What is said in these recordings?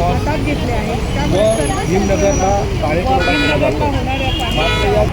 हातात घेतले आहेत. त्यामुळे सर्व भीमनगरला पाणीपुरवठा केला जातो. मात्र या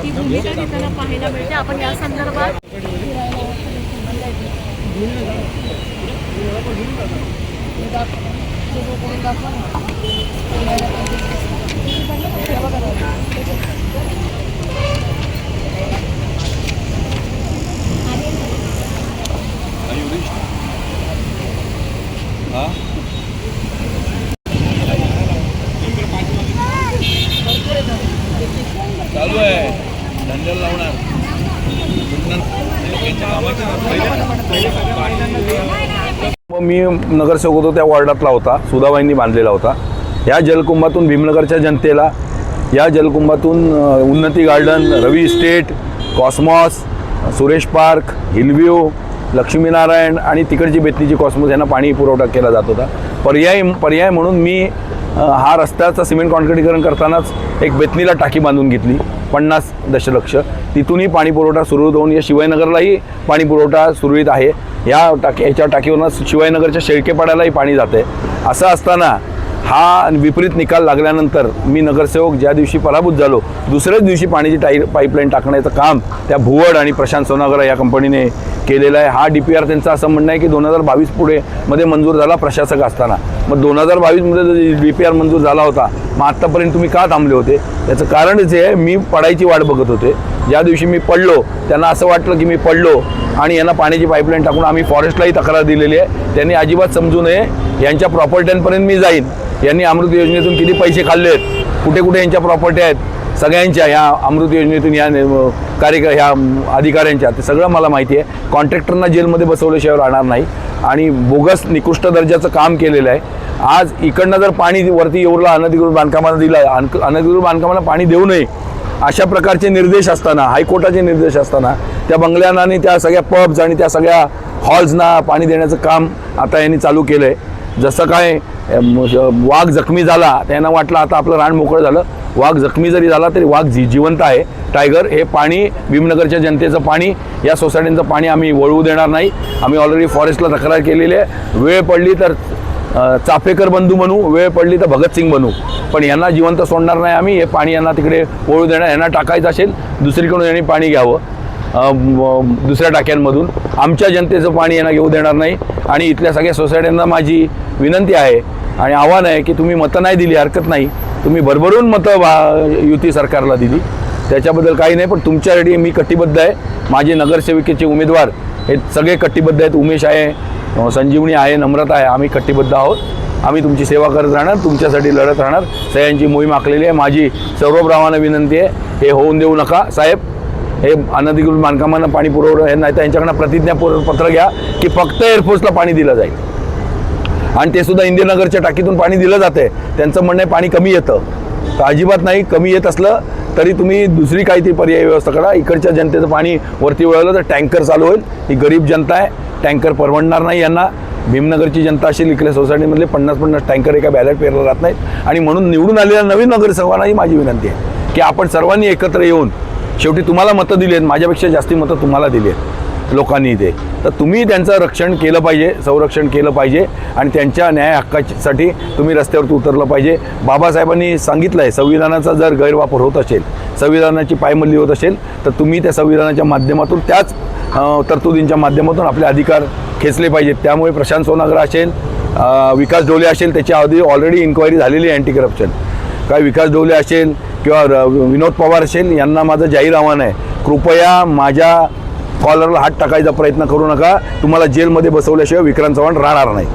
ही भूमिका घेताना पाहायला मिळते. आपण या संदर्भात चालू आहे धंद्याला लावणार. मी नगरसेवक होतो त्या वॉर्डातला होता. सुधाबाईंनी बांधलेला होता. या जलकुंभातून भीमनगरच्या जनतेला, या जलकुंभातून Unnati garden, Ravi estate, Cosmos, Suresh park, Hillview, Laxminarayan आणि तिकडची बेतनीची कॉस्मॉस यांना पाणी पुरवठा केला जात होता. पर्याय म्हणून मी हा रस्त्याचा सिमेंट कॉन्क्रिटीकरण करतानाच एक बेतनीला टाकी बांधून घेतली 50 दशलक्ष. तिथूनही पाणी पुरवठा सुरळीत होऊन या शिवाजीनगरलाही पाणी पुरवठा सुरळीत आहे. याच्या टाकीवरून शिवाजीनगरच्या शेळकेपाड्यालाही पाणी जाते. असं असताना हा विपरीत निकाल लागल्यानंतर मी नगरसेवक ज्या दिवशी पराभूत झालो, दुसऱ्याच दिवशी पाण्याची पाईपलाईन टाकण्याचं काम त्या भुवड आणि प्रशांत सोनागरा या कंपनीने केलेलं आहे. हा DPR त्यांचं असं म्हणणं आहे की 2022 पुढे मध्ये मंजूर झाला प्रशासक असताना. मग 2022मध्ये DPR मंजूर झाला होता, मग आत्तापर्यंत तुम्ही का थांबले होते? याचं कारणच हे आहे, मी पडायची वाट बघत होते. ज्या दिवशी मी पडलो त्यांना असं वाटलं की मी पडलो आणि यांना पाण्याची पाईपलाईन टाकून आम्ही फॉरेस्टलाही तक्रार दिलेली आहे. त्यांनी अजिबात समजू नये, यांच्या प्रॉपर्ट्यांपर्यंत मी जाईन. यांनी अमृत योजनेतून किती पैसे खाल्ले आहेत, कुठे कुठे यांच्या प्रॉपर्टी आहेत सगळ्यांच्या, ह्या अमृत योजनेतून ह्या ह्या अधिकाऱ्यांच्या, ते सगळं मला माहिती आहे. कॉन्ट्रॅक्टरना जेलमध्ये बसवल्याशिवाय राहणार नाही आणि बोगस निकृष्ट दर्जाचं काम केलेलं आहे. आज इकडनं जर पाणी वरती येऊरला अनधिकृत बांधकामाला दिलं, अनधिकृत बांधकामाला पाणी देऊ नये अशा प्रकारचे निर्देश असताना, हायकोर्टाचे निर्देश असताना, त्या बंगल्यांना आणि त्या सगळ्या पब्स आणि त्या सगळ्या हॉल्सना पाणी देण्याचं काम आता यांनी चालू केलं आहे. जसं काय वाघ जखमी झाला, त्यांना वाटलं आता आपलं रान मोकळं झालं. वाघ जखमी जरी झाला तरी वाघ जिवंत आहे. टायगर हे पाणी, भीमनगरच्या जनतेचं पाणी, या सोसायटीचं पाणी आम्ही वळवू देणार नाही. आम्ही ऑलरेडी फॉरेस्टला तक्रार केलेली आहे. वेळ पडली तर चाफेकर बंधू बनू, वेळ पडली तर भगतसिंग बनू, पण यांना जिवंत सोडणार नाही आम्ही. हे पाणी यांना तिकडे वळू देणार. यांना टाकायचं असेल दुसरीकडून यांनी पाणी घ्यावं दुसऱ्या टाक्यांमधून. आमच्या जनतेचं पाणी यांना घेऊ देणार नाही. आणि इथल्या सगळ्या सोसायट्यांना माझी विनंती आहे आणि आव्हान आहे की तुम्ही मतं नाही दिली हरकत नाही, तुम्ही भरभरून मतं युती सरकारला दिली, त्याच्याबद्दल काही नाही, पण तुमच्यासाठी मी कटिबद्ध आहे. माझे नगरसेविकेचे उमेदवार हे सगळे कटिबद्ध आहेत. उमेश आहे, संजीवनी आहे, नम्रता आहे. आम्ही कटिबद्ध आहोत. आम्ही तुमची सेवा करत राहणार, तुमच्यासाठी लढत राहणार. सह्यांची मोहीम आखलेली आहे. माझी सर्वप्रमाणे विनंती आहे, हे होऊन देऊ नका साहेब. हे अनधिकृत बांधकामांना पाणी पुरवठं हे नाही तर यांच्याकडनं प्रतिज्ञापत्र घ्या की फक्त एअरफोर्सला पाणी दिलं जाईल. आणि ते सुद्धा इंदिरानगरच्या टाकीतून पाणी दिलं जाते. त्यांचं म्हणणं आहे पाणी कमी येतं, तर अजिबात नाही. कमी येत असलं तरी तुम्ही दुसरी काहीतरी पर्यायी व्यवस्था करा. इकडच्या जनतेचं पाणी वरती वळवलं तर टँकर चालू होईल. ही गरीब जनता आहे, टँकर परवडणार नाही यांना. भीमनगरची जनता असेल, इकडल्या सोसायटीमधले 50-50 टँकर एका बॅलेट पेरला जात नाहीत. आणि म्हणून निवडून आलेल्या नवीन नगरसेवकांनाही माझी विनंती आहे की आपण सर्वांनी एकत्र येऊन, शेवटी तुम्हाला मतं दिली आहेत, माझ्यापेक्षा जास्ती मतं तुम्हाला दिली आहेत, लोकांनी इथे. तर तुम्ही त्यांचं रक्षण केलं पाहिजे, संरक्षण केलं पाहिजे आणि त्यांच्या न्याय हक्कासाठी तुम्ही रस्त्यावरती उतरलं पाहिजे. बाबासाहेबांनी सांगितलं आहे, संविधानाचा जर गैरवापर होत असेल, संविधानाची पायमल्ली होत असेल, तर तुम्ही त्या संविधानाच्या माध्यमातून त्याच तरतुदींच्या माध्यमातून आपले अधिकार खेचले पाहिजेत. त्यामुळे प्रशांत सोनाग्रा असेल, विकास डोले असेल, त्याच्या आधी ऑलरेडी इन्क्वायरी झालेली आहे अँटी करप्शन. काय विकास डोले असेल किंवा विनोद पवार असेल, यांना माझं जाहीर आव्हान आहे, कृपया माझ्या कॉलरला हात टाकायचा प्रयत्न करू नका. तुम्हाला जेलमध्ये बसवल्याशिवाय विक्रांत चव्हाण राहणार नाही.